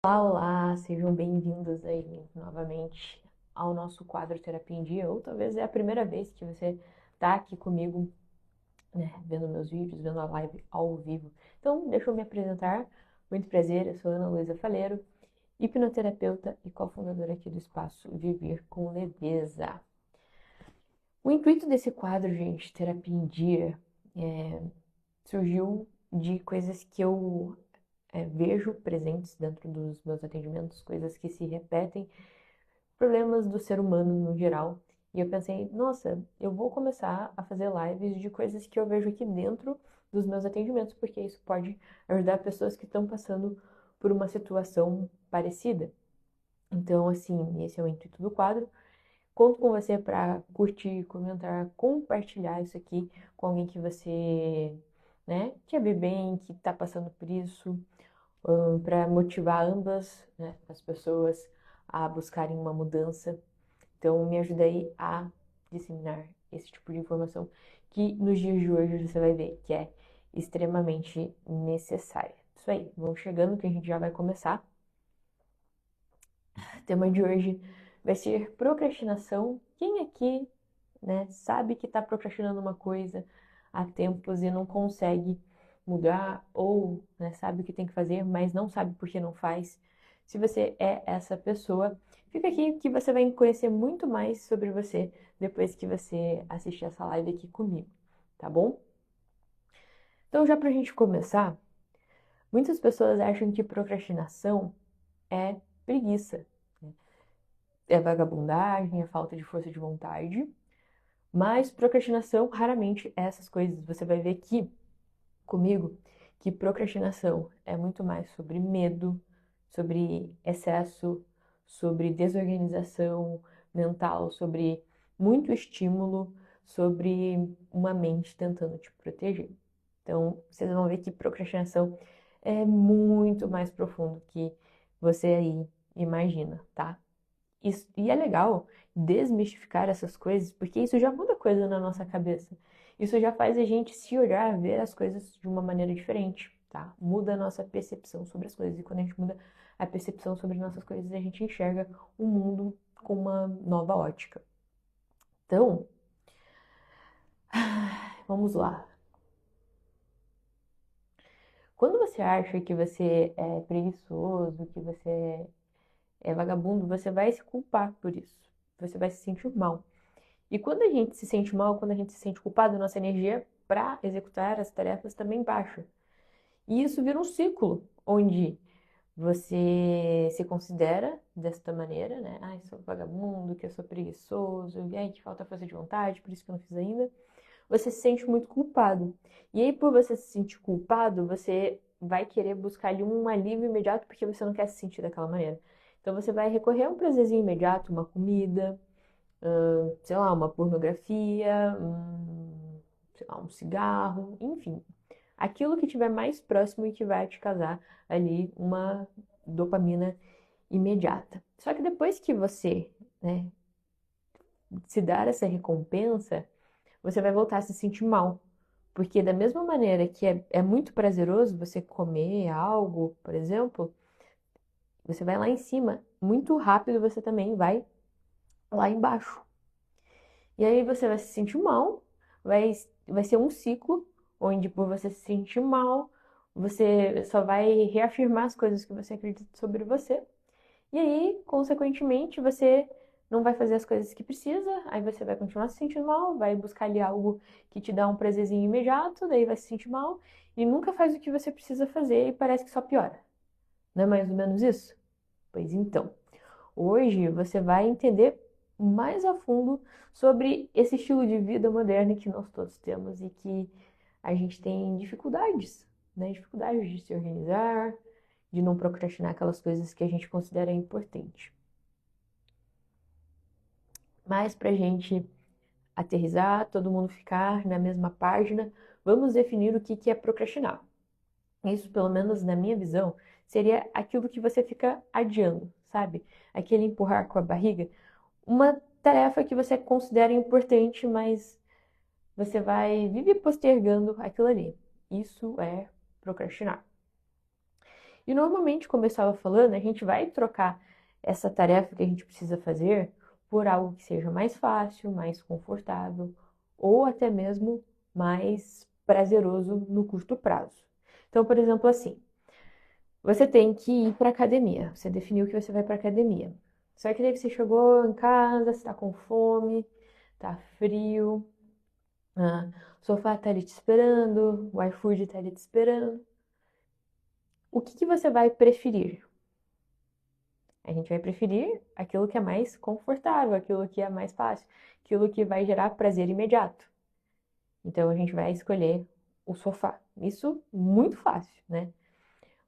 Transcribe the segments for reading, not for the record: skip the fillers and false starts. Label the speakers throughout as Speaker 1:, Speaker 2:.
Speaker 1: Olá, sejam bem-vindos aí novamente ao nosso quadro Terapia em Dia, ou talvez é a primeira vez que você está aqui comigo, né, vendo meus vídeos, vendo a live ao vivo. Então, deixa eu me apresentar. Muito prazer, eu sou Ana Luísa Faleiro, hipnoterapeuta e cofundadora aqui do Espaço Viver com Leveza. O intuito desse quadro, gente, Terapia em Dia, surgiu de coisas que eu vejo presentes dentro dos meus atendimentos, coisas que se repetem, problemas do ser humano no geral. E eu pensei, nossa, eu vou começar a fazer lives de coisas que eu vejo aqui dentro dos meus atendimentos, porque isso pode ajudar pessoas que estão passando por uma situação parecida. Então, assim, esse é o intuito do quadro. Conto com você para curtir, comentar, compartilhar isso aqui com alguém que você, né, quer ver bem, que está passando por isso, para motivar ambas, né, as pessoas a buscarem uma mudança. Então, me ajuda aí a disseminar esse tipo de informação que nos dias de hoje você vai ver que é extremamente necessária. Isso aí, vamos chegando que a gente já vai começar. O tema de hoje vai ser procrastinação. Quem aqui, né, sabe que está procrastinando uma coisa há tempos e não consegue mudar, ou, né, sabe o que tem que fazer, mas não sabe por que não faz? Se você é essa pessoa, fica aqui que você vai conhecer muito mais sobre você depois que você assistir essa live aqui comigo, tá bom? Então, já pra gente começar, muitas pessoas acham que procrastinação é preguiça, né? É vagabundagem, é falta de força de vontade, mas procrastinação raramente é essas coisas. Você vai ver aqui comigo que procrastinação é muito mais sobre medo, sobre excesso, sobre desorganização mental, sobre muito estímulo, sobre uma mente tentando te proteger. Então, vocês vão ver que procrastinação é muito mais profundo que você aí imagina, tá? Isso, e é legal desmistificar essas coisas, porque isso já muda coisa na nossa cabeça. Isso já faz a gente se olhar, ver as coisas de uma maneira diferente, tá? Muda a nossa percepção sobre as coisas. E quando a gente muda a percepção sobre nossas coisas, a gente enxerga o mundo com uma nova ótica. Então, vamos lá. Quando você acha que você é preguiçoso, que você é vagabundo, você vai se culpar por isso. Você vai se sentir mal. E quando a gente se sente mal, quando a gente se sente culpado, nossa energia para executar as tarefas também baixa. E isso vira um ciclo, onde você se considera desta maneira, né? Ai, sou vagabundo, que eu sou preguiçoso, ai, que falta força de vontade, por isso que eu não fiz ainda. Você se sente muito culpado. E aí, por você se sentir culpado, você vai querer buscar ali um alívio imediato, porque você não quer se sentir daquela maneira. Então, você vai recorrer a um prazerzinho imediato, uma comida, sei lá, uma pornografia, sei lá, um cigarro, enfim. Aquilo que tiver mais próximo e que vai te causar ali uma dopamina imediata. Só que depois que você, né, se dar essa recompensa, você vai voltar a se sentir mal. Porque da mesma maneira que é muito prazeroso você comer algo, por exemplo, você vai lá em cima, muito rápido você também vai lá embaixo. E aí você vai se sentir mal, vai ser um ciclo onde por você se sentir mal, você só vai reafirmar as coisas que você acredita sobre você. E aí, consequentemente, você não vai fazer as coisas que precisa, aí você vai continuar se sentindo mal, vai buscar ali algo que te dá um prazerzinho imediato, daí vai se sentir mal e nunca faz o que você precisa fazer e parece que só piora. Não é mais ou menos isso? Pois então. Hoje você vai entender mais a fundo sobre esse estilo de vida moderno que nós todos temos e que a gente tem dificuldades, né? Dificuldades de se organizar, de não procrastinar aquelas coisas que a gente considera importante. Mas para a gente aterrizar, todo mundo ficar na mesma página, vamos definir o que é procrastinar. Isso, pelo menos na minha visão, seria aquilo que você fica adiando, sabe? Aquele empurrar com a barriga. Uma tarefa que você considera importante, mas você vive postergando aquilo ali. Isso é procrastinar. E normalmente, como eu estava falando, a gente vai trocar essa tarefa que a gente precisa fazer por algo que seja mais fácil, mais confortável ou até mesmo mais prazeroso no curto prazo. Então, por exemplo, assim, você tem que ir para academia. Você definiu que você vai para academia. Só que daí você chegou em casa, você está com fome, tá frio, o sofá tá ali te esperando, o iFood tá ali te esperando. O que que você vai preferir? A gente vai preferir aquilo que é mais confortável, aquilo que é mais fácil, aquilo que vai gerar prazer imediato. Então a gente vai escolher o sofá. Isso muito fácil, né?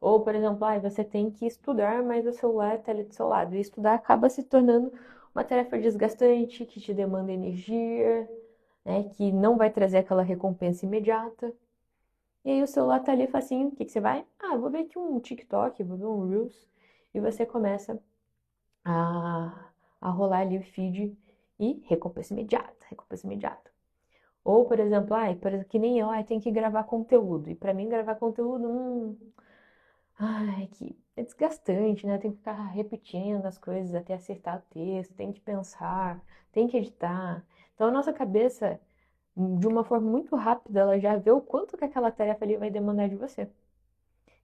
Speaker 1: Ou, por exemplo, você tem que estudar, mas o celular está ali do seu lado. E estudar acaba se tornando uma tarefa desgastante, que te demanda energia, né? Que não vai trazer aquela recompensa imediata. E aí o celular tá ali facinho. O que que você vai? Vou ver aqui um TikTok, vou ver um Reels. E você começa a, a rolar ali o feed e recompensa imediata, recompensa imediata. Ou, por exemplo, que nem eu, tem que gravar conteúdo. E para mim, gravar conteúdo, que é desgastante, né? Tem que ficar repetindo as coisas até acertar o texto, tem que pensar, tem que editar. Então, a nossa cabeça, de uma forma muito rápida, ela já vê o quanto que aquela tarefa ali vai demandar de você.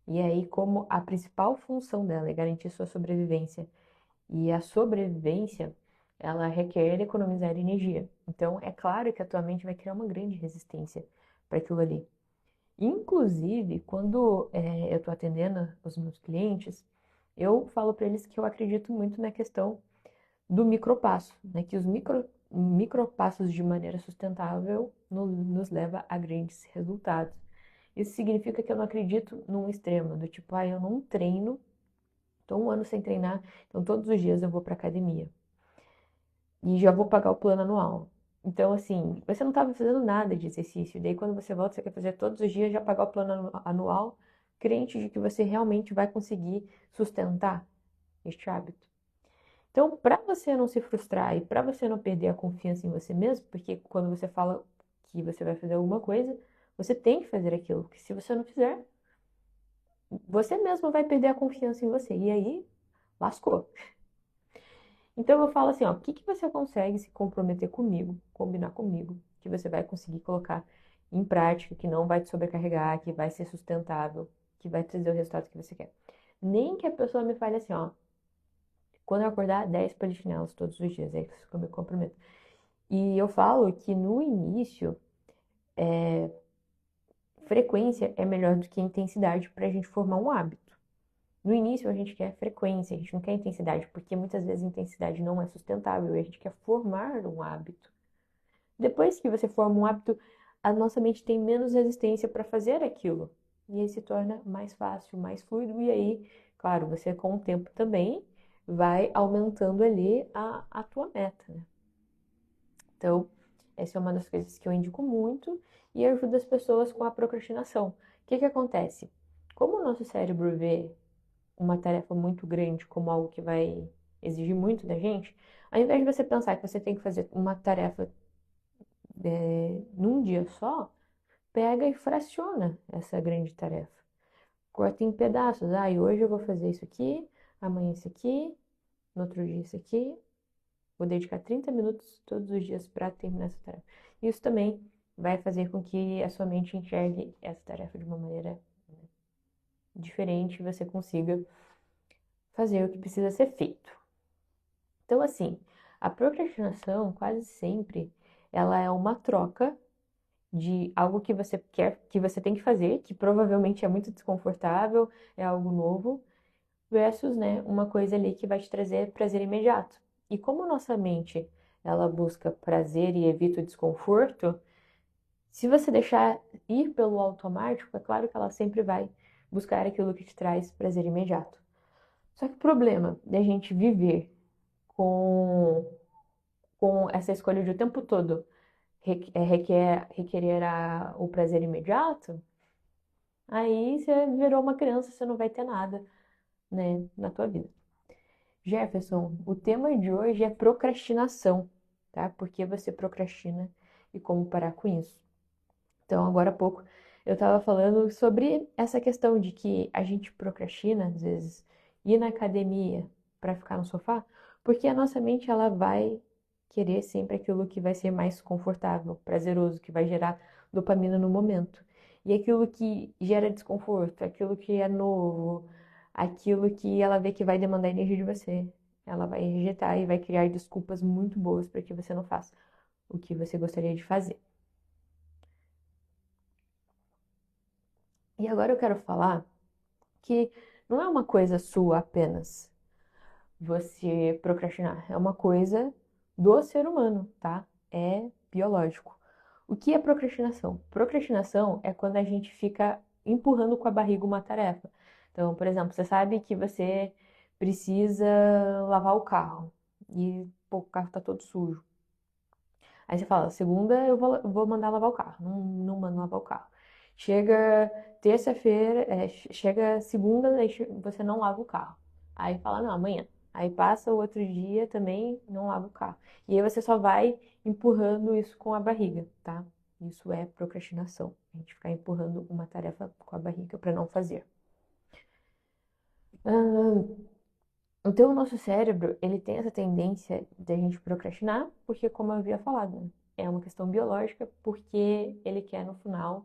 Speaker 1: E aí, como a principal função dela é garantir sua sobrevivência, e a sobrevivência, ela requer economizar energia. Então, é claro que a tua mente vai criar uma grande resistência para aquilo ali. Inclusive, quando eu estou atendendo os meus clientes, eu falo para eles que eu acredito muito na questão do micropasso, né? Que os micropassos de maneira sustentável nos leva a grandes resultados. Isso significa que eu não acredito num extremo, do tipo, eu não treino, estou um ano sem treinar, então todos os dias eu vou para academia e já vou pagar o plano anual. Então, assim, você não estava fazendo nada de exercício. Daí, quando você volta, você quer fazer todos os dias, já pagar o plano anual, crente de que você realmente vai conseguir sustentar este hábito. Então, para você não se frustrar e para você não perder a confiança em você mesmo, porque quando você fala que você vai fazer alguma coisa, você tem que fazer aquilo, porque se você não fizer, você mesmo vai perder a confiança em você. E aí, lascou. Então eu falo assim, o que que você consegue se comprometer comigo, combinar comigo, que você vai conseguir colocar em prática, que não vai te sobrecarregar, que vai ser sustentável, que vai trazer o resultado que você quer. Nem que a pessoa me fale assim, quando eu acordar, 10 polichinelos todos os dias, é isso que eu me comprometo. E eu falo que no início, frequência é melhor do que intensidade para a gente formar um hábito. No início a gente quer frequência, a gente não quer intensidade, porque muitas vezes a intensidade não é sustentável e a gente quer formar um hábito. Depois que você forma um hábito, a nossa mente tem menos resistência para fazer aquilo. E aí se torna mais fácil, mais fluido. E aí, claro, você com o tempo também vai aumentando ali a tua meta, né? Então, essa é uma das coisas que eu indico muito e ajuda as pessoas com a procrastinação. O que que acontece? Como o nosso cérebro vê uma tarefa muito grande como algo que vai exigir muito da gente, ao invés de você pensar que você tem que fazer uma tarefa num dia só, pega e fraciona essa grande tarefa. Corta em pedaços. E hoje eu vou fazer isso aqui, amanhã isso aqui, no outro dia isso aqui. Vou dedicar 30 minutos todos os dias para terminar essa tarefa. Isso também vai fazer com que a sua mente enxergue essa tarefa de uma maneira diferente e você consiga fazer o que precisa ser feito. Então, assim, a procrastinação quase sempre ela é uma troca de algo que você quer, que você tem que fazer, que provavelmente é muito desconfortável, é algo novo, versus, né, uma coisa ali que vai te trazer prazer imediato. E como nossa mente, ela busca prazer e evita o desconforto, se você deixar ir pelo automático, é claro que ela sempre vai buscar aquilo que te traz prazer imediato. Só que o problema da gente viver com, com essa escolha de o tempo todo requerer o prazer imediato, aí você virou uma criança, você não vai ter nada, né, na tua vida. Jefferson, o tema de hoje é procrastinação, tá? Por que você procrastina e como parar com isso. Então, agora há pouco, Eu tava falando sobre essa questão de que a gente procrastina, às vezes, ir na academia para ficar no sofá, porque a nossa mente ela vai querer sempre aquilo que vai ser mais confortável, prazeroso, que vai gerar dopamina no momento. E aquilo que gera desconforto, aquilo que é novo, aquilo que ela vê que vai demandar energia de você, ela vai rejeitar e vai criar desculpas muito boas para que você não faça o que você gostaria de fazer. E agora eu quero falar que não é uma coisa sua apenas você procrastinar, é uma coisa do ser humano, tá? É biológico. O que é procrastinação? Procrastinação é quando a gente fica empurrando com a barriga uma tarefa. Então, por exemplo, você sabe que você precisa lavar o carro e pô, o carro tá todo sujo. Aí você fala, segunda eu vou mandar lavar o carro. Não manda lavar o carro. Chega terça-feira, chega segunda, aí você não lava o carro. Aí fala, não, amanhã. Aí passa o outro dia também, não lava o carro. E aí você só vai empurrando isso com a barriga, tá? Isso é procrastinação. A gente ficar empurrando uma tarefa com a barriga para não fazer. Ah, então, o nosso cérebro, ele tem essa tendência de a gente procrastinar, porque, como eu havia falado, né, é uma questão biológica, porque ele quer, no final,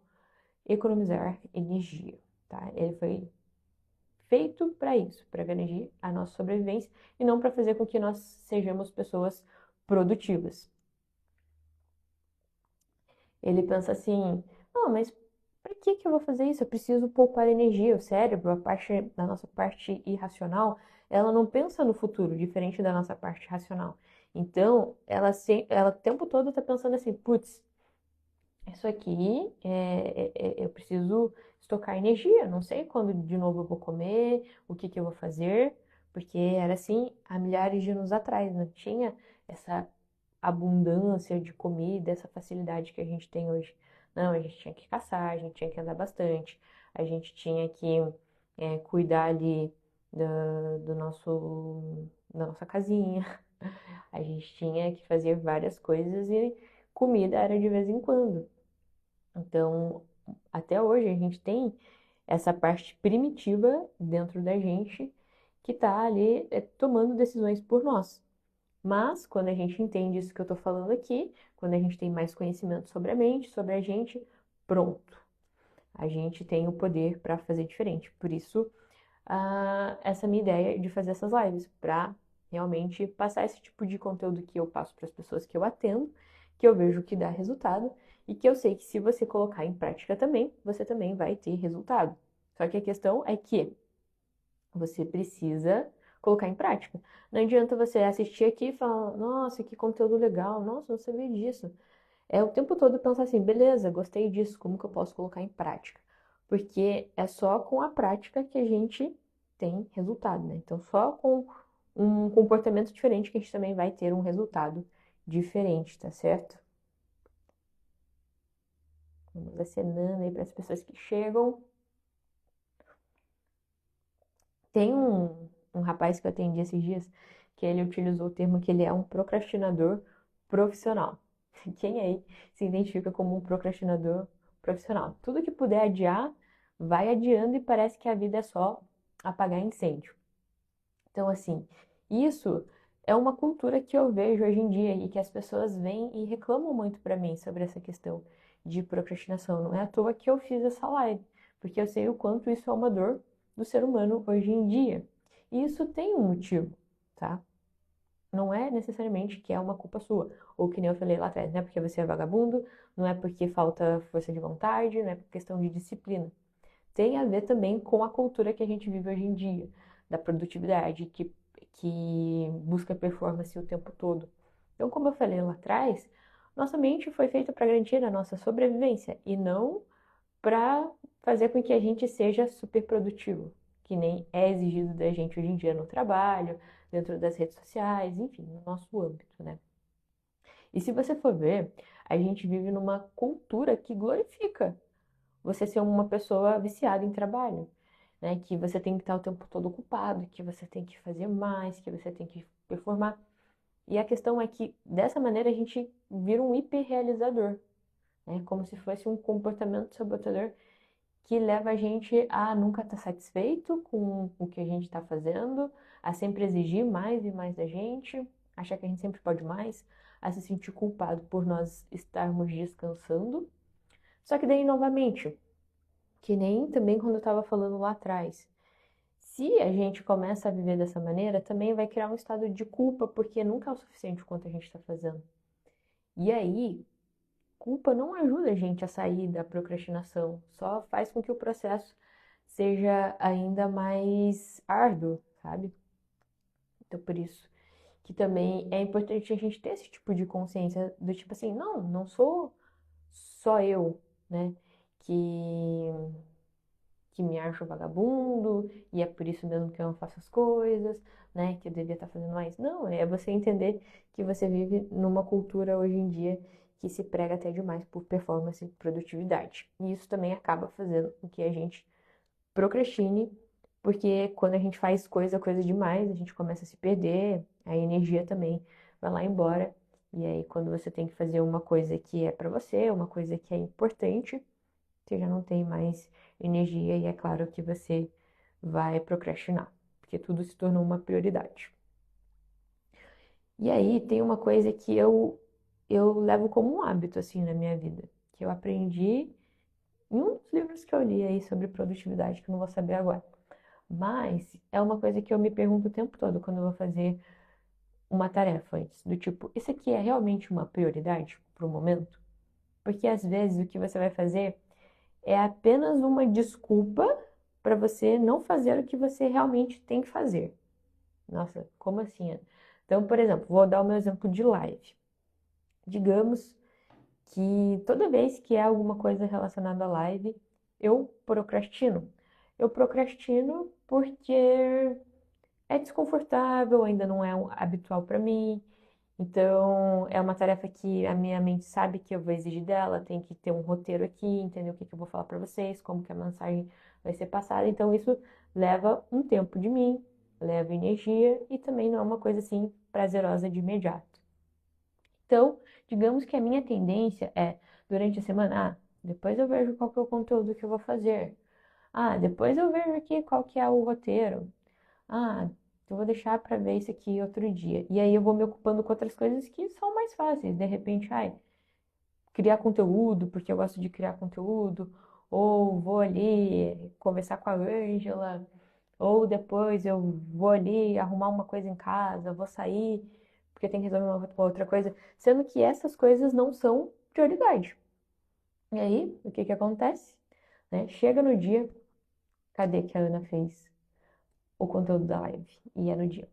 Speaker 1: economizar energia, tá? Ele foi feito para isso, para garantir a nossa sobrevivência e não para fazer com que nós sejamos pessoas produtivas. Ele pensa assim: não, mas para que eu vou fazer isso? Eu preciso poupar energia. O cérebro, da nossa parte irracional, ela não pensa no futuro, diferente da nossa parte racional. Então, ela o tempo todo está pensando assim: putz, isso aqui eu preciso estocar energia. Não sei quando de novo eu vou comer, o que que eu vou fazer, porque era assim há milhares de anos atrás, não tinha essa abundância de comida, essa facilidade que a gente tem hoje. Não, a gente tinha que caçar, a gente tinha que andar bastante, a gente tinha que cuidar ali do nosso, da nossa casinha, a gente tinha que fazer várias coisas e comida era de vez em quando. Então, até hoje a gente tem essa parte primitiva dentro da gente que está ali tomando decisões por nós. Mas, quando a gente entende isso que eu estou falando aqui, quando a gente tem mais conhecimento sobre a mente, sobre a gente, pronto. A gente tem o poder para fazer diferente. Por isso, essa minha ideia de fazer essas lives, para realmente passar esse tipo de conteúdo que eu passo para as pessoas que eu atendo, que eu vejo que dá resultado e que eu sei que se você colocar em prática também, você também vai ter resultado. Só que a questão é que você precisa colocar em prática. Não adianta você assistir aqui e falar, nossa, que conteúdo legal, nossa, não sabia disso. É o tempo todo pensar assim, beleza, gostei disso, como que eu posso colocar em prática? Porque é só com a prática que a gente tem resultado, né? Então, só com um comportamento diferente que a gente também vai ter um resultado diferente, tá certo? Vamos acenando aí para as pessoas que chegam. Tem um rapaz que eu atendi esses dias que ele utilizou o termo que ele é um procrastinador profissional. Quem aí se identifica como um procrastinador profissional? Tudo que puder adiar, vai adiando e parece que a vida é só apagar incêndio. Então, assim, isso é uma cultura que eu vejo hoje em dia e que as pessoas vêm e reclamam muito para mim sobre essa questão de procrastinação. Não é à toa que eu fiz essa live, porque eu sei o quanto isso é uma dor do ser humano hoje em dia. E isso tem um motivo, tá? Não é necessariamente que é uma culpa sua, ou que nem eu falei lá atrás, não é porque você é vagabundo, não é porque falta força de vontade, não é por questão de disciplina. Tem a ver também com a cultura que a gente vive hoje em dia, da produtividade, que busca performance o tempo todo. Então, como eu falei lá atrás, nossa mente foi feita para garantir a nossa sobrevivência e não para fazer com que a gente seja super produtivo, que nem é exigido da gente hoje em dia no trabalho, dentro das redes sociais, enfim, no nosso âmbito, né? E se você for ver, a gente vive numa cultura que glorifica você ser uma pessoa viciada em trabalho, né? Que você tem que estar o tempo todo ocupado, que você tem que fazer mais, que você tem que performar. E a questão é que dessa maneira a gente vira um hiperrealizador, né? Como se fosse um comportamento sabotador que leva a gente a nunca estar satisfeito com o que a gente está fazendo, a sempre exigir mais e mais da gente, achar que a gente sempre pode mais, a se sentir culpado por nós estarmos descansando. Só que daí, novamente, que nem também quando eu estava falando lá atrás, se a gente começa a viver dessa maneira, também vai criar um estado de culpa, porque nunca é o suficiente o quanto a gente está fazendo. E aí, culpa não ajuda a gente a sair da procrastinação, só faz com que o processo seja ainda mais árduo, sabe? Então, por isso que também é importante a gente ter esse tipo de consciência do tipo assim, não sou só eu, né, que que me acho vagabundo e é por isso mesmo que eu não faço as coisas, né, que eu devia estar fazendo mais. Não, é você entender que você vive numa cultura hoje em dia que se prega até demais por performance e produtividade. E isso também acaba fazendo com que a gente procrastine, porque quando a gente faz coisa demais, a gente começa a se perder, a energia também vai lá embora. E aí, quando você tem que fazer uma coisa que é pra você, uma coisa que é importante, você já não tem mais energia e é claro que você vai procrastinar, porque tudo se tornou uma prioridade. E aí tem uma coisa que eu levo como um hábito assim na minha vida, que eu aprendi em um dos livros que eu li aí sobre produtividade, que eu não vou saber agora. Mas é uma coisa que eu me pergunto o tempo todo quando eu vou fazer uma tarefa antes, do tipo, isso aqui é realmente uma prioridade para o momento? Porque às vezes o que você vai fazer é apenas uma desculpa para você não fazer o que você realmente tem que fazer. Nossa, como assim? Então, por exemplo, vou dar o meu exemplo de live. Digamos que toda vez que é alguma coisa relacionada à live, eu procrastino. Eu procrastino porque é desconfortável, ainda não é habitual para mim. Então, é uma tarefa que a minha mente sabe que eu vou exigir dela, tem que ter um roteiro aqui, entender o que que eu vou falar para vocês, como que a mensagem vai ser passada. Então, isso leva um tempo de mim, leva energia e também não é uma coisa assim prazerosa de imediato. Então, digamos que a minha tendência é, durante a semana, depois eu vejo qual que é o conteúdo que eu vou fazer. Depois eu vejo aqui qual que é o roteiro. Eu vou deixar para ver isso aqui outro dia. E aí eu vou me ocupando com outras coisas que são mais fáceis. De repente, criar conteúdo, porque eu gosto de criar conteúdo, ou vou ali conversar com a Ângela, ou depois eu vou ali arrumar uma coisa em casa, vou sair, porque eu tenho que resolver uma outra coisa, sendo que essas coisas não são prioridade. E aí, o que que acontece? Né? Chega no dia, cadê que a Ana fez o conteúdo da live? E é no dia.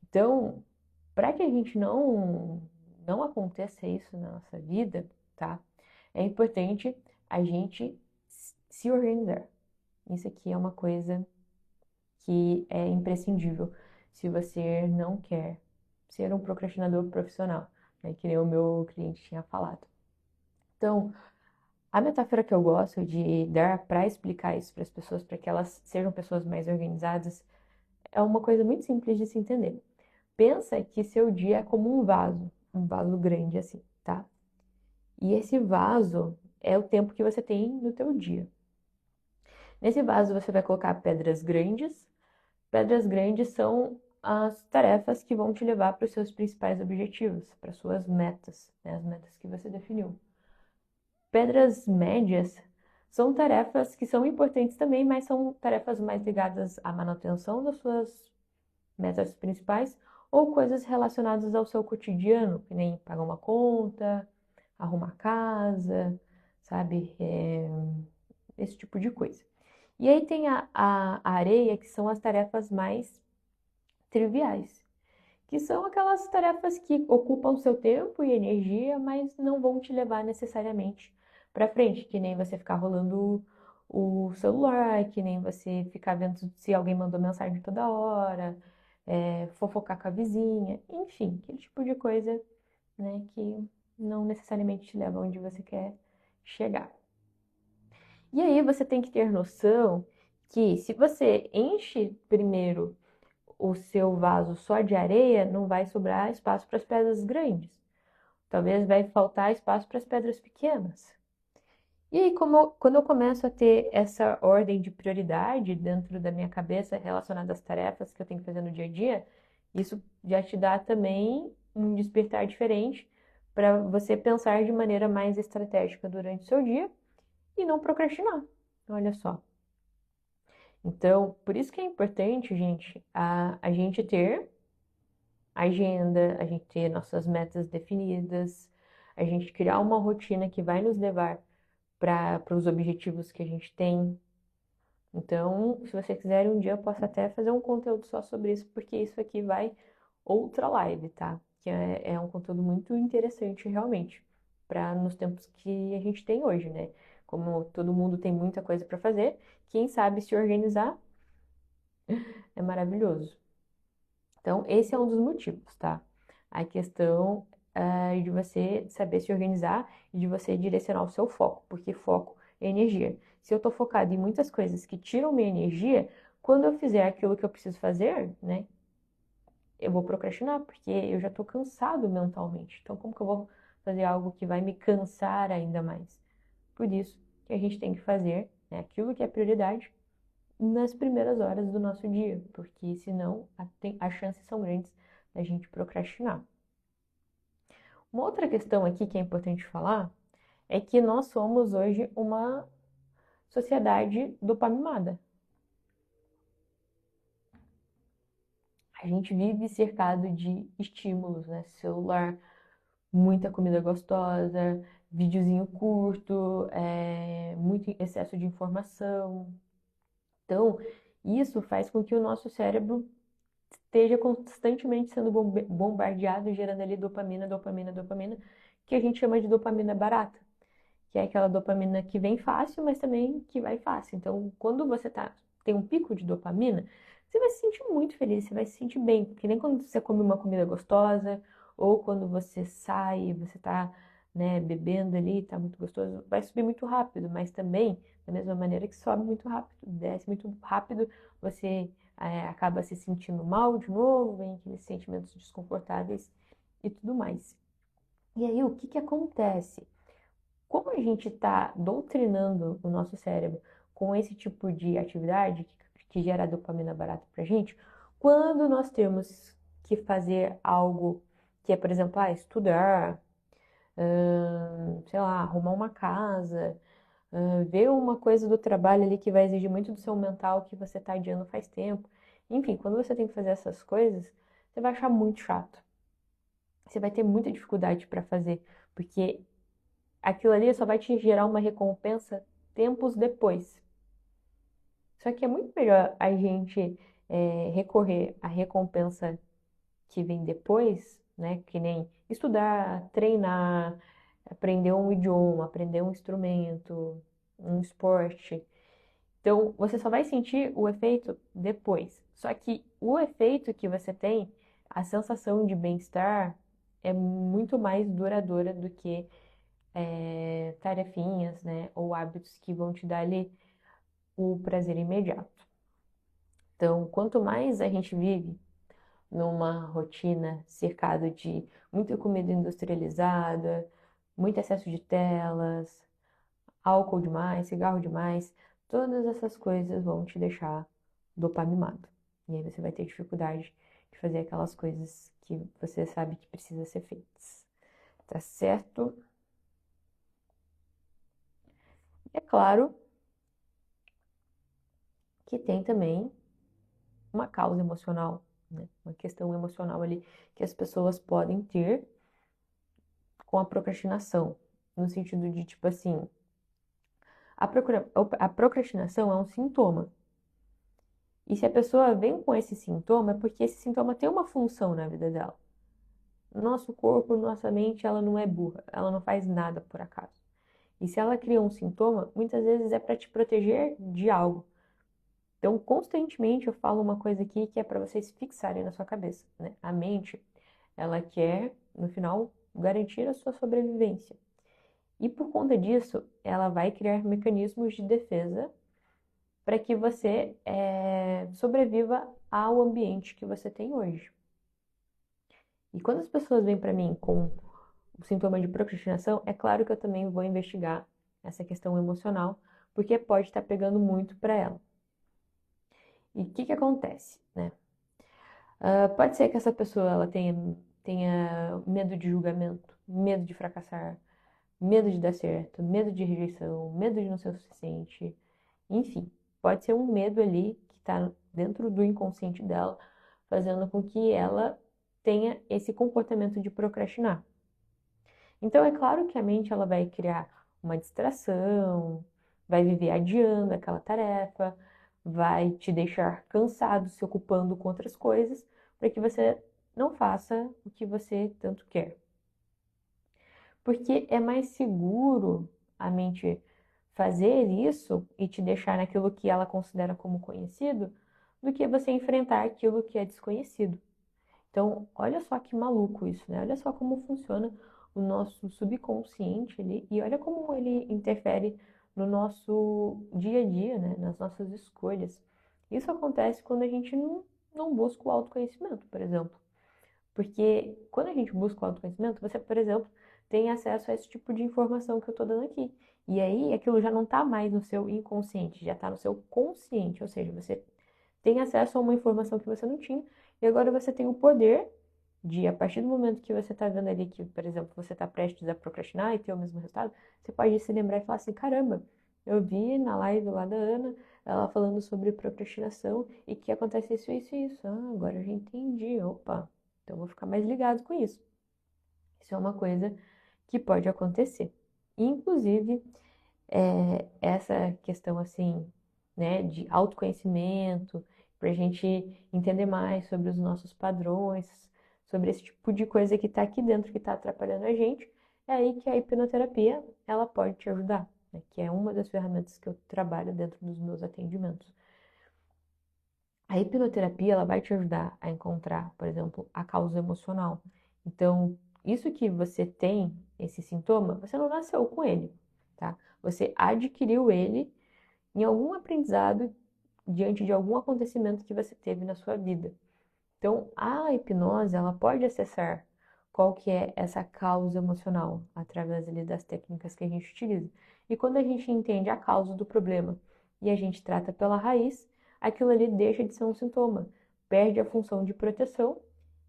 Speaker 1: Então, para que a gente não aconteça isso na nossa vida, tá? É importante a gente se organizar. Isso aqui é uma coisa que é imprescindível se você não quer ser um procrastinador profissional, né? Que nem o meu cliente tinha falado. Então, a metáfora que eu gosto de dar para explicar isso para as pessoas, para que elas sejam pessoas mais organizadas, é uma coisa muito simples de se entender. Pensa que seu dia é como um vaso grande assim, tá? E esse vaso é o tempo que você tem no teu dia. Nesse vaso você vai colocar pedras grandes. Pedras grandes são as tarefas que vão te levar para os seus principais objetivos, para suas metas, né? As metas que você definiu. Pedras médias são tarefas que são importantes também, mas são tarefas mais ligadas à manutenção das suas metas principais ou coisas relacionadas ao seu cotidiano, que nem pagar uma conta, arrumar casa, sabe? Esse tipo de coisa. E aí tem a areia, que são as tarefas mais triviais, que são aquelas tarefas que ocupam seu tempo e energia, mas não vão te levar necessariamente para frente, que nem você ficar rolando o celular, que nem você ficar vendo se alguém mandou mensagem toda hora, fofocar com a vizinha, enfim, aquele tipo de coisa, né, que não necessariamente te leva onde você quer chegar. E aí você tem que ter noção que se você enche primeiro o seu vaso só de areia, não vai sobrar espaço para as pedras grandes. Talvez vai faltar espaço para as pedras pequenas. E aí, quando eu começo a ter essa ordem de prioridade dentro da minha cabeça relacionada às tarefas que eu tenho que fazer no dia a dia, isso já te dá também um despertar diferente para você pensar de maneira mais estratégica durante o seu dia e não procrastinar. Olha só. Então, por isso que é importante, gente, a gente ter agenda, a gente ter nossas metas definidas, a gente criar uma rotina que vai nos levar para os objetivos que a gente tem. Então, se você quiser, um dia eu posso até fazer um conteúdo só sobre isso, porque isso aqui vai outra live, tá? Que é um conteúdo muito interessante, realmente, para nos tempos que a gente tem hoje, né? Como todo mundo tem muita coisa para fazer, quem sabe se organizar é maravilhoso. Então, esse é um dos motivos, tá? A questão de você saber se organizar e de você direcionar o seu foco, porque foco é energia. Se eu tô focada em muitas coisas que tiram minha energia, quando eu fizer aquilo que eu preciso fazer, né, eu vou procrastinar, porque eu já tô cansado mentalmente. Então, como que eu vou fazer algo que vai me cansar ainda mais? Por isso que a gente tem que fazer, né, aquilo que é prioridade nas primeiras horas do nosso dia, porque senão as chances são grandes da gente procrastinar. Uma outra questão aqui que é importante falar é que nós somos hoje uma sociedade dopamimada. A gente vive cercado de estímulos, né? Celular, muita comida gostosa, videozinho curto, muito excesso de informação. Então, isso faz com que o nosso cérebro esteja constantemente sendo bombardeado, gerando ali dopamina, dopamina, dopamina, que a gente chama de dopamina barata, que é aquela dopamina que vem fácil, mas também que vai fácil. Então, quando você tem um pico de dopamina, você vai se sentir muito feliz, você vai se sentir bem, porque nem quando você come uma comida gostosa, ou quando você sai, você tá, né, bebendo ali, tá muito gostoso, vai subir muito rápido, mas também, da mesma maneira que sobe muito rápido, desce muito rápido, você acaba se sentindo mal de novo, vem aqueles sentimentos desconfortáveis e tudo mais. E aí, o que que acontece? Como a gente está doutrinando o nosso cérebro com esse tipo de atividade que gera dopamina barata para a gente, quando nós temos que fazer algo que é, por exemplo, estudar, sei lá, arrumar uma casa, ver uma coisa do trabalho ali que vai exigir muito do seu mental que você está adiando faz tempo. Enfim, quando você tem que fazer essas coisas, você vai achar muito chato. Você vai ter muita dificuldade para fazer, porque aquilo ali só vai te gerar uma recompensa tempos depois. Só que é muito melhor a gente recorrer à recompensa que vem depois, né? Que nem estudar, treinar, aprender um idioma, aprender um instrumento, um esporte. Então, você só vai sentir o efeito depois. Só que o efeito que você tem, a sensação de bem-estar, é muito mais duradoura do que tarefinhas, né, ou hábitos que vão te dar ali o prazer imediato. Então, quanto mais a gente vive numa rotina cercado de muita comida industrializada, muito excesso de telas, álcool demais, cigarro demais, todas essas coisas vão te deixar dopamimado. E aí você vai ter dificuldade de fazer aquelas coisas que você sabe que precisa ser feitas. Tá certo? É claro que tem também uma causa emocional, né? Uma questão emocional ali que as pessoas podem ter com a procrastinação, no sentido de tipo assim, a procrastinação é um sintoma. E se a pessoa vem com esse sintoma, é porque esse sintoma tem uma função na vida dela. Nosso corpo, nossa mente, ela não é burra, ela não faz nada por acaso. E se ela cria um sintoma, muitas vezes é para te proteger de algo. Então, constantemente eu falo uma coisa aqui que é para vocês fixarem na sua cabeça, né? A mente, ela quer, no final, garantir a sua sobrevivência. E por conta disso, ela vai criar mecanismos de defesa para que você sobreviva ao ambiente que você tem hoje. E quando as pessoas vêm para mim com o sintoma de procrastinação, é claro que eu também vou investigar essa questão emocional, porque pode estar pegando muito para ela. E o que acontece, né? Pode ser que essa pessoa ela tenha medo de julgamento, medo de fracassar, medo de dar certo, medo de rejeição, medo de não ser o suficiente, enfim, pode ser um medo ali que está dentro do inconsciente dela, fazendo com que ela tenha esse comportamento de procrastinar. Então, é claro que a mente ela vai criar uma distração, vai viver adiando aquela tarefa, vai te deixar cansado, se ocupando com outras coisas, para que você não faça o que você tanto quer. Porque é mais seguro a mente fazer isso e te deixar naquilo que ela considera como conhecido, do que você enfrentar aquilo que é desconhecido. Então, olha só que maluco isso, né? Olha só como funciona o nosso subconsciente ali e olha como ele interfere no nosso dia a dia, né? Nas nossas escolhas. Isso acontece quando a gente não busca o autoconhecimento, por exemplo. Porque quando a gente busca o autoconhecimento, você, por exemplo, tem acesso a esse tipo de informação que eu estou dando aqui. E aí aquilo já não está mais no seu inconsciente, já está no seu consciente, ou seja, você tem acesso a uma informação que você não tinha, e agora você tem o poder de, a partir do momento que você está vendo ali que, por exemplo, você está prestes a procrastinar e ter o mesmo resultado, você pode se lembrar e falar assim, caramba, eu vi na live lá da Ana, ela falando sobre procrastinação e que acontece isso, isso e isso. Ah, agora eu já entendi, opa, então eu vou ficar mais ligado com isso. Isso é uma coisa que pode acontecer. Inclusive, essa questão assim, né, de autoconhecimento, para a gente entender mais sobre os nossos padrões, sobre esse tipo de coisa que está aqui dentro, que está atrapalhando a gente, é aí que a hipnoterapia, ela pode te ajudar, né, que é uma das ferramentas que eu trabalho dentro dos meus atendimentos. A hipnoterapia, ela vai te ajudar a encontrar, por exemplo, a causa emocional. Então, isso que você tem, esse sintoma, você não nasceu com ele, tá? Você adquiriu ele em algum aprendizado diante de algum acontecimento que você teve na sua vida. Então, a hipnose, ela pode acessar qual que é essa causa emocional através ali das técnicas que a gente utiliza. E quando a gente entende a causa do problema e a gente trata pela raiz, aquilo ali deixa de ser um sintoma, perde a função de proteção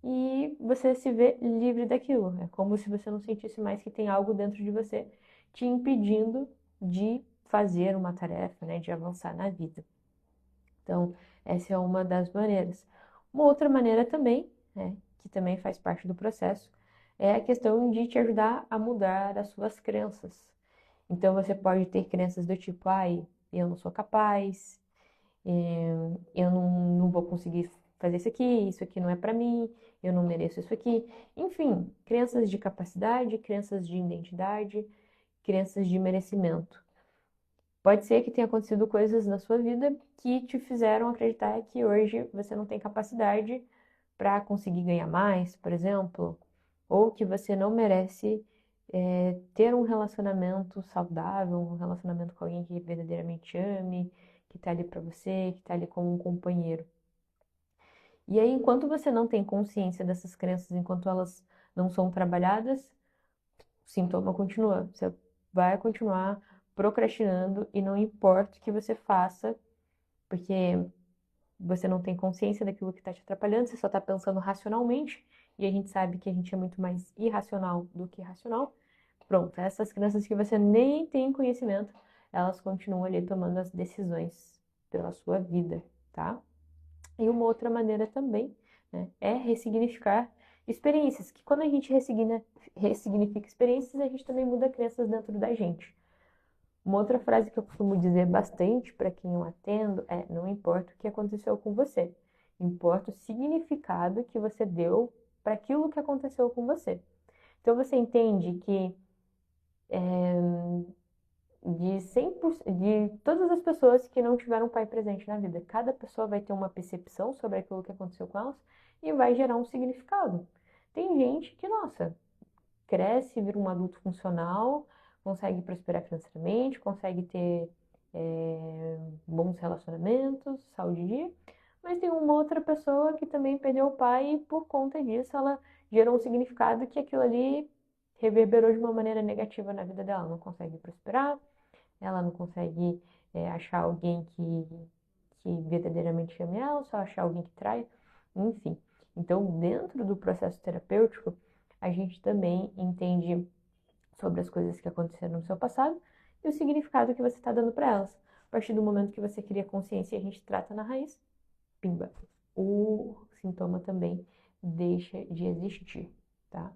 Speaker 1: e você se vê livre daquilo. É como se você não sentisse mais que tem algo dentro de você te impedindo de fazer uma tarefa, né, de avançar na vida. Então, essa é uma das maneiras. Uma outra maneira também, né, que também faz parte do processo, é a questão de te ajudar a mudar as suas crenças. Então, você pode ter crenças do tipo, ai, eu não sou capaz, eu não vou conseguir fazer isso aqui não é para mim, eu não mereço isso aqui. Enfim, crenças de capacidade, crenças de identidade, crenças de merecimento. Pode ser que tenha acontecido coisas na sua vida que te fizeram acreditar que hoje você não tem capacidade para conseguir ganhar mais, por exemplo, ou que você não merece ter um relacionamento saudável, um relacionamento com alguém que verdadeiramente ame, que tá ali para você, que tá ali como um companheiro. E aí, enquanto você não tem consciência dessas crenças, enquanto elas não são trabalhadas, o sintoma continua. Você vai continuar procrastinando e não importa o que você faça, porque você não tem consciência daquilo que está te atrapalhando, você só está pensando racionalmente, e a gente sabe que a gente é muito mais irracional do que racional. Pronto, essas crianças que você nem tem conhecimento, elas continuam ali tomando as decisões pela sua vida, tá? E uma outra maneira também, né, é ressignificar experiências, que quando a gente ressignifica experiências, a gente também muda crenças dentro da gente. Uma outra frase que eu costumo dizer bastante para quem eu atendo é: não importa o que aconteceu com você, importa o significado que você deu para aquilo que aconteceu com você. Então você entende que de 100%, de todas as pessoas que não tiveram um pai presente na vida, cada pessoa vai ter uma percepção sobre aquilo que aconteceu com elas e vai gerar um significado. Tem gente que, nossa, cresce, vira um adulto funcional, consegue prosperar financeiramente, consegue ter bons relacionamentos, saúde em dia, mas tem uma outra pessoa que também perdeu o pai e por conta disso ela gerou um significado que aquilo ali reverberou de uma maneira negativa na vida dela, não consegue prosperar, ela não consegue achar alguém que verdadeiramente ame ela, só achar alguém que trai, enfim. Então, dentro do processo terapêutico, a gente também entende sobre as coisas que aconteceram no seu passado e o significado que você está dando para elas. A partir do momento que você cria consciência e a gente trata na raiz, pimba, o sintoma também deixa de existir, tá?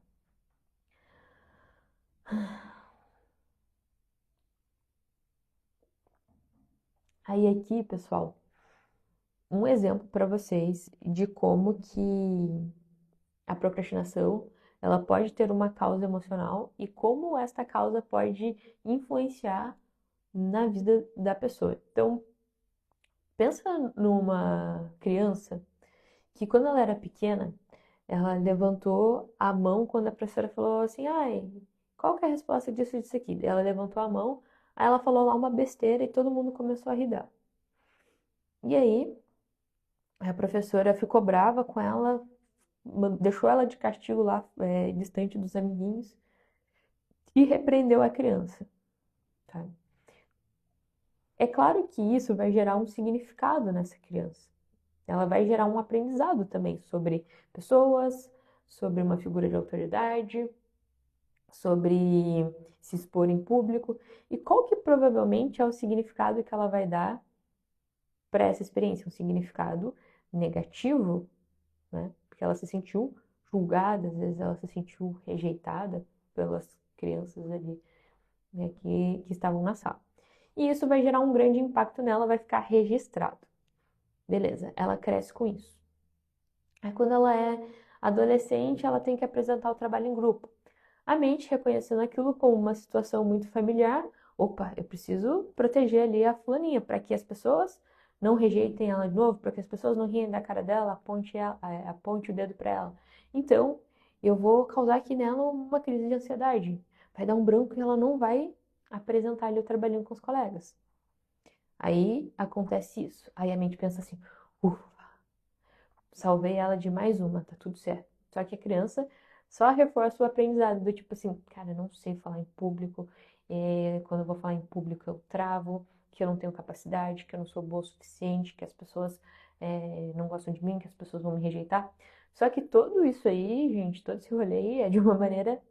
Speaker 1: Aí aqui, pessoal, um exemplo para vocês de como que a procrastinação ela pode ter uma causa emocional e como esta causa pode influenciar na vida da pessoa. Então, pensa numa criança que quando ela era pequena, ela levantou a mão quando a professora falou assim, ai, qual que é a resposta disso e disso aqui? Ela levantou a mão, aí ela falou lá uma besteira e todo mundo começou a rir dela. E aí, a professora ficou brava com ela, deixou ela de castigo lá, distante dos amiguinhos, e repreendeu a criança, tá? É claro que isso vai gerar um significado nessa criança. Ela vai gerar um aprendizado também sobre pessoas, sobre uma figura de autoridade, sobre se expor em público e qual que provavelmente é o significado que ela vai dar para essa experiência, um significado negativo, né? Porque ela se sentiu julgada, às vezes ela se sentiu rejeitada pelas crianças ali, né, que estavam na sala. E isso vai gerar um grande impacto nela, vai ficar registrado. Beleza, ela cresce com isso. Aí quando ela é adolescente, ela tem que apresentar o trabalho em grupo. A mente, reconhecendo aquilo como uma situação muito familiar, opa, eu preciso proteger ali a fulaninha para que as pessoas não rejeitem ela de novo, para que as pessoas não riem da cara dela, aponte o dedo para ela. Então, eu vou causar aqui nela uma crise de ansiedade. Vai dar um branco e ela não vai apresentar ali o trabalhinho com os colegas. Aí acontece isso. Aí a mente pensa assim, ufa, salvei ela de mais uma, tá tudo certo. Só que a criança só reforça o aprendizado do tipo assim, cara, eu não sei falar em público, quando eu vou falar em público eu travo, que eu não tenho capacidade, que eu não sou boa o suficiente, que as pessoas não gostam de mim, que as pessoas vão me rejeitar. Só que tudo isso aí, gente, todo esse rolê aí é de uma maneira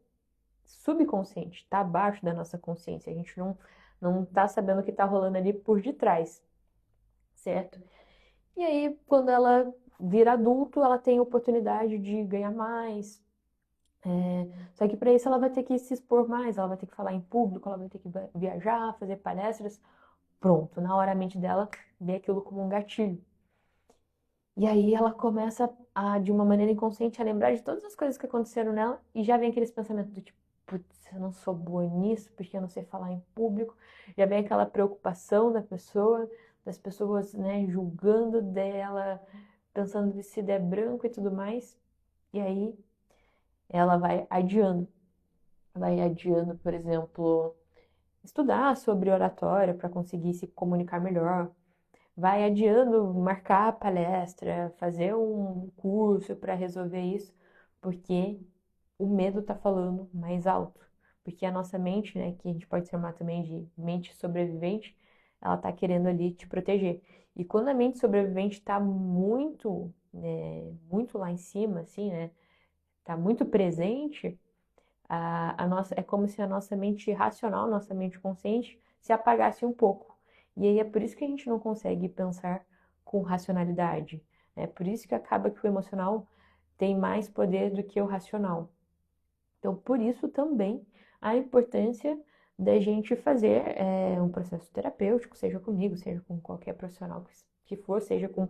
Speaker 1: subconsciente, tá abaixo da nossa consciência. A gente não tá sabendo o que tá rolando ali por detrás, certo? E aí, quando ela vira adulto, ela tem a oportunidade de ganhar mais. Só que para isso ela vai ter que se expor mais, ela vai ter que falar em público, ela vai ter que viajar, fazer palestras. Pronto, na hora a mente dela vê aquilo como um gatilho. E aí ela começa de uma maneira inconsciente, a lembrar de todas as coisas que aconteceram nela e já vem aqueles pensamentos do tipo, putz, eu não sou boa nisso porque eu não sei falar em público. Já vem aquela preocupação da pessoa, das pessoas, né, julgando dela, pensando se der branco e tudo mais. E aí ela vai adiando, por exemplo, estudar sobre oratória para conseguir se comunicar melhor, vai adiando marcar a palestra, fazer um curso para resolver isso, porque o medo está falando mais alto. Porque a nossa mente, né, que a gente pode chamar também de mente sobrevivente, ela está querendo ali te proteger. E quando a mente sobrevivente está muito, muito lá em cima, assim, né, está muito presente, a nossa, é como se a nossa mente racional, nossa mente consciente, se apagasse um pouco. E aí é por isso que a gente não consegue pensar com racionalidade. É por isso que acaba que o emocional tem mais poder do que o racional. Então, por isso também a importância da gente fazer um processo terapêutico, seja comigo, seja com qualquer profissional que for, seja com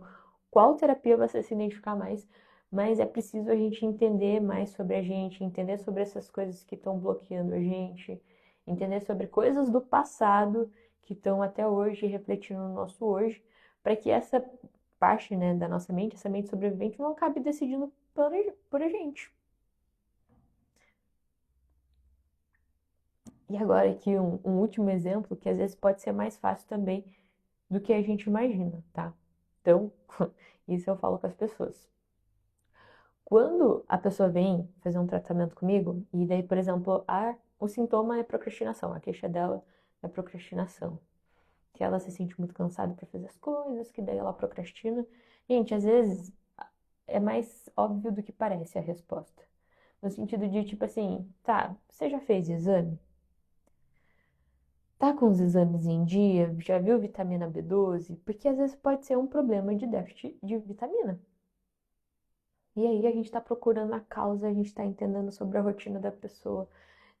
Speaker 1: qual terapia você se identificar mais, mas é preciso a gente entender mais sobre a gente, entender sobre essas coisas que estão bloqueando a gente, entender sobre coisas do passado que estão até hoje refletindo no nosso hoje, para que essa parte, né, da nossa mente, essa mente sobrevivente, não acabe decidindo por a gente. E agora aqui um último exemplo que às vezes pode ser mais fácil também do que a gente imagina, tá? Então, isso eu falo com as pessoas. Quando a pessoa vem fazer um tratamento comigo, e daí, por exemplo, o sintoma é procrastinação, a queixa dela da procrastinação. Que ela se sente muito cansada para fazer as coisas, que daí ela procrastina. Gente, às vezes é mais óbvio do que parece a resposta. No sentido de, tipo assim, tá, você já fez exame? Tá com os exames em dia? Já viu vitamina B12? Porque às vezes pode ser um problema de déficit de vitamina. E aí a gente está procurando a causa, a gente está entendendo sobre a rotina da pessoa,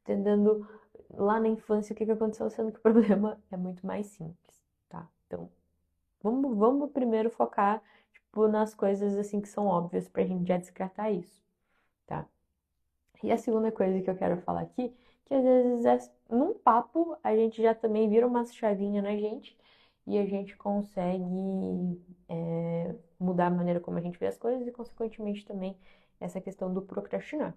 Speaker 1: entendendo lá na infância o que aconteceu, sendo que o problema é muito mais simples, tá? Então, vamos primeiro focar, tipo, nas coisas assim que são óbvias pra gente já descartar isso, tá? E a segunda coisa que eu quero falar aqui, que às vezes num papo a gente já também vira uma chavinha na gente e a gente consegue mudar a maneira como a gente vê as coisas e, consequentemente, também essa questão do procrastinar.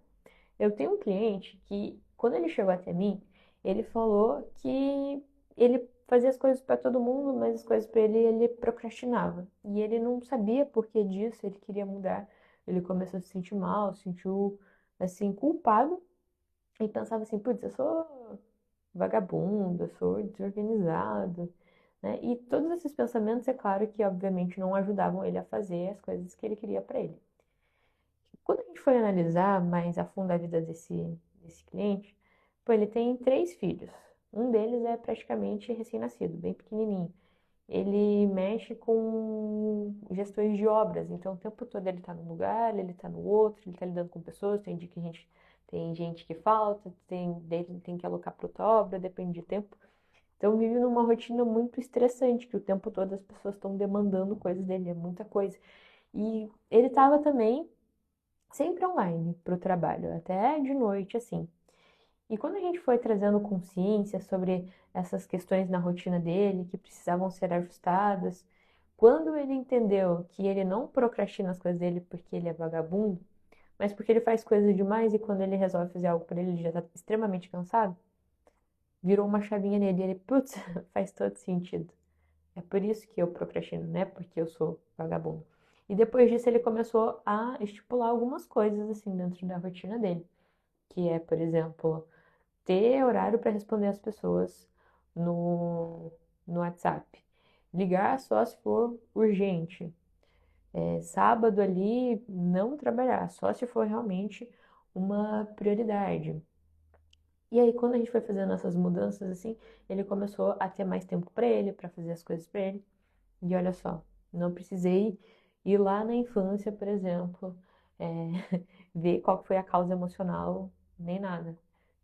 Speaker 1: Eu tenho um cliente que, quando ele chegou até mim, ele falou que ele fazia as coisas para todo mundo, mas as coisas para ele procrastinava. E ele não sabia por que disso, ele queria mudar. Ele começou a se sentir mal, se sentiu assim culpado e pensava assim, putz, eu sou vagabundo, eu sou desorganizado, né? E todos esses pensamentos, é claro que obviamente não ajudavam ele a fazer as coisas que ele queria para ele. Quando a gente foi analisar mais a fundo a vida desse cliente, pô, ele tem 3 filhos. Um deles é praticamente recém-nascido, bem pequenininho. Ele mexe com gestões de obras, então o tempo todo ele está num lugar, ele está no outro, ele está lidando com pessoas, tem dia que tem gente que falta, dele tem que alocar para outra obra, depende de tempo. Então vive numa rotina muito estressante, que o tempo todo as pessoas estão demandando coisas dele, é muita coisa. E ele estava também sempre online para o trabalho, até de noite, assim. E quando a gente foi trazendo consciência sobre essas questões na rotina dele, que precisavam ser ajustadas, quando ele entendeu que ele não procrastina as coisas dele porque ele é vagabundo, mas porque ele faz coisas demais e quando ele resolve fazer algo para ele, ele já está extremamente cansado, virou uma chavinha nele e ele, putz, faz todo sentido. É por isso que eu procrastino, né? Porque eu sou vagabundo. E depois disso ele começou a estipular algumas coisas assim dentro da rotina dele, que é, por exemplo, ter horário para responder as pessoas no, no WhatsApp. Ligar só se for urgente. Sábado ali não trabalhar, só se for realmente uma prioridade. E aí, quando a gente foi fazendo essas mudanças assim, ele começou a ter mais tempo para ele, para fazer as coisas para ele. E olha só, não precisei ir lá na infância, por exemplo, é, ver qual que foi a causa emocional, nem nada.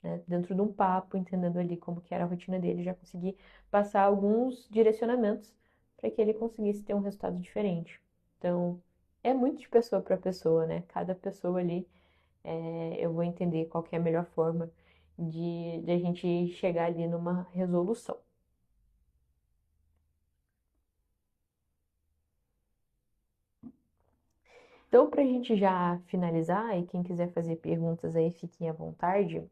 Speaker 1: Né? Dentro de um papo, entendendo ali como que era a rotina dele, já consegui passar alguns direcionamentos para que ele conseguisse ter um resultado diferente. Então, é muito de pessoa para pessoa, né? Cada pessoa ali, eu vou entender qual que é a melhor forma de a gente chegar ali numa resolução. Então, para a gente já finalizar, e quem quiser fazer perguntas aí, fiquem à vontade,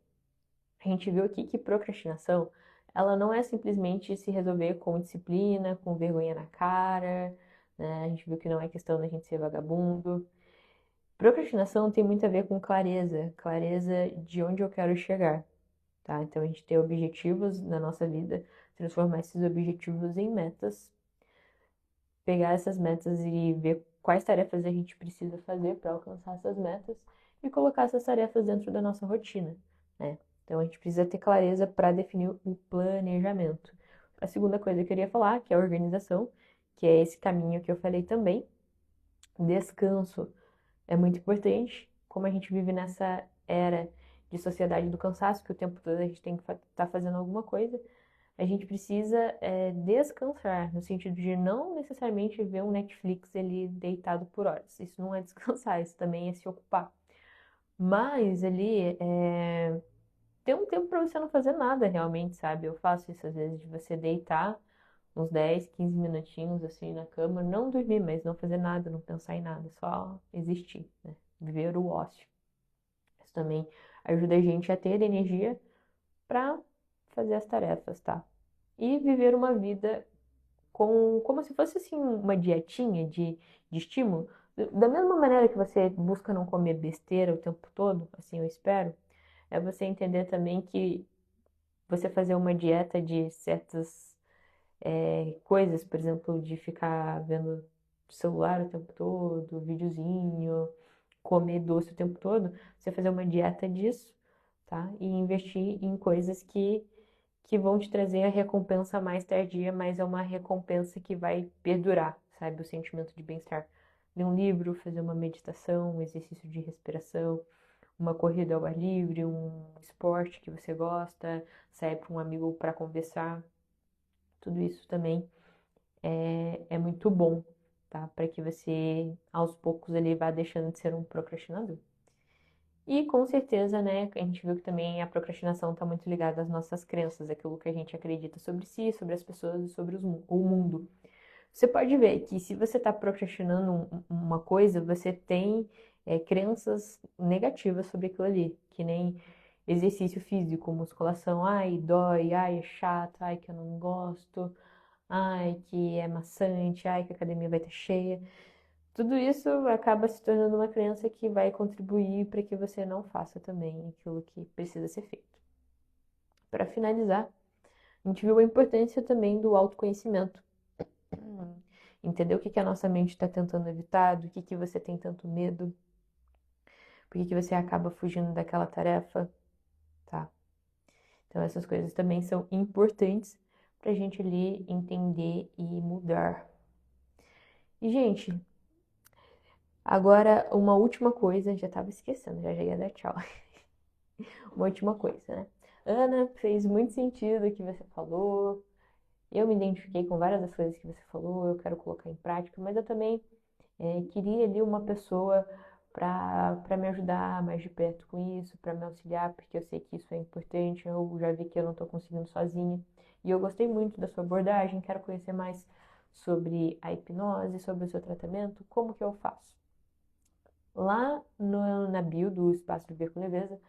Speaker 1: a gente viu aqui que procrastinação, ela não é simplesmente se resolver com disciplina, com vergonha na cara, né? A gente viu que não é questão da gente ser vagabundo. Procrastinação tem muito a ver com clareza, clareza de onde eu quero chegar, tá? Então, a gente ter objetivos na nossa vida, transformar esses objetivos em metas, pegar essas metas e ver quais tarefas a gente precisa fazer para alcançar essas metas e colocar essas tarefas dentro da nossa rotina, né? Então a gente precisa ter clareza para definir o planejamento. A segunda coisa que eu queria falar, que é a organização, que é esse caminho que eu falei também. Descanso é muito importante, como a gente vive nessa era de sociedade do cansaço, que o tempo todo a gente tem que estar fazendo alguma coisa, a gente precisa descansar, no sentido de não necessariamente ver um Netflix ali deitado por horas. Isso não é descansar, isso também é se ocupar. Mas ali ter um tempo para você não fazer nada realmente, sabe? Eu faço isso às vezes, de você deitar uns 10, 15 minutinhos assim na cama, não dormir, mas não fazer nada, não pensar em nada, só existir, né? Viver o ócio. Isso também ajuda a gente a ter energia para fazer as tarefas, tá? E viver uma vida como se fosse assim uma dietinha de estímulo. Da mesma maneira que você busca não comer besteira o tempo todo, assim eu espero, é você entender também que você fazer uma dieta de certas coisas, por exemplo, de ficar vendo celular o tempo todo, videozinho, comer doce o tempo todo, você fazer uma dieta disso, tá? E investir em coisas que vão te trazer a recompensa mais tardia, mas é uma recompensa que vai perdurar, sabe? O sentimento de bem-estar. Ler um livro, fazer uma meditação, um exercício de respiração, uma corrida ao ar livre, um esporte que você gosta, sair para um amigo para conversar. Tudo isso também é muito bom, tá? Para que você, aos poucos, ele vá deixando de ser um procrastinador. E com certeza, né, a gente viu que também a procrastinação está muito ligada às nossas crenças, aquilo que a gente acredita sobre si, sobre as pessoas e sobre o mundo. Você pode ver que se você está procrastinando uma coisa, você tem crenças negativas sobre aquilo ali, que nem exercício físico, musculação, ai, dói, ai, é chato, ai, que eu não gosto, ai, que é maçante, ai, que a academia vai estar cheia. Tudo isso acaba se tornando uma crença que vai contribuir para que você não faça também aquilo que precisa ser feito. Para finalizar, a gente viu a importância também do autoconhecimento. Entender o que que a nossa mente está tentando evitar, do que você tem tanto medo, por que você acaba fugindo daquela tarefa, tá? Então essas coisas também são importantes para a gente ali entender e mudar. E, gente, agora uma última coisa, já estava esquecendo, já ia dar tchau. Uma última coisa, né? Ana, fez muito sentido o que você falou. Eu me identifiquei com várias das coisas que você falou, eu quero colocar em prática, mas eu também queria ali uma pessoa para me ajudar mais de perto com isso, para me auxiliar, porque eu sei que isso é importante, eu já vi que eu não estou conseguindo sozinha. E eu gostei muito da sua abordagem, quero conhecer mais sobre a hipnose, sobre o seu tratamento, como que eu faço. Lá na bio do Espaço Viver com Leveza,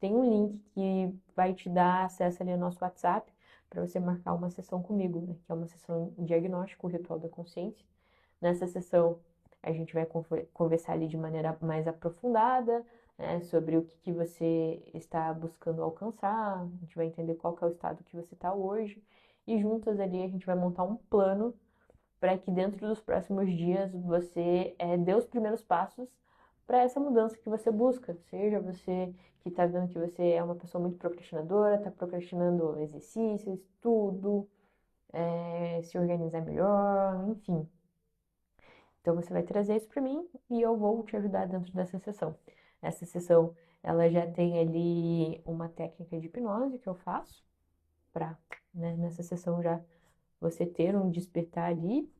Speaker 1: tem um link que vai te dar acesso ali ao nosso WhatsApp para você marcar uma sessão comigo, né? Que é uma sessão diagnóstico, ritual da consciência. Nessa sessão, a gente vai conversar ali de maneira mais aprofundada, né, sobre o que você está buscando alcançar, a gente vai entender qual que é o estado que você está hoje, e juntas ali a gente vai montar um plano para que dentro dos próximos dias você dê os primeiros passos para essa mudança que você busca. Seja você que está vendo que você é uma pessoa muito procrastinadora, está procrastinando exercício, estudo, se organizar melhor, enfim. Então você vai trazer isso para mim e eu vou te ajudar dentro dessa sessão. Essa sessão, ela já tem ali uma técnica de hipnose que eu faço para, né, nessa sessão já você ter um despertar ali.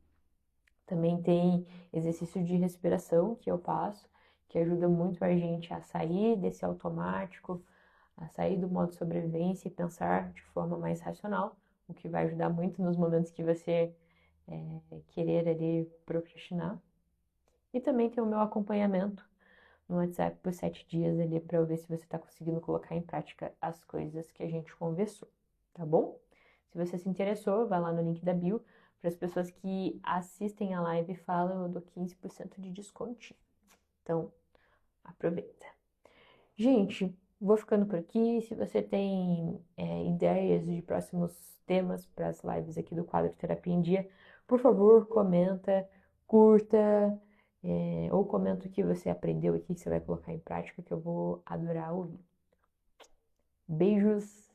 Speaker 1: Também tem exercício de respiração que eu passo, que ajuda muito a gente a sair desse automático, a sair do modo sobrevivência e pensar de forma mais racional, o que vai ajudar muito nos momentos que você querer ali procrastinar. E também tem o meu acompanhamento no WhatsApp por 7 dias ali para eu ver se você está conseguindo colocar em prática as coisas que a gente conversou, tá bom? Se você se interessou, vai lá no link da bio. Para as pessoas que assistem a live e falam, eu dou 15% de desconto. Então, aproveita. Gente, vou ficando por aqui. Se você tem ideias de próximos temas para as lives aqui do quadro Terapia em Dia, por favor, comenta, curta, ou comenta o que você aprendeu aqui que você vai colocar em prática, que eu vou adorar ouvir. Beijos!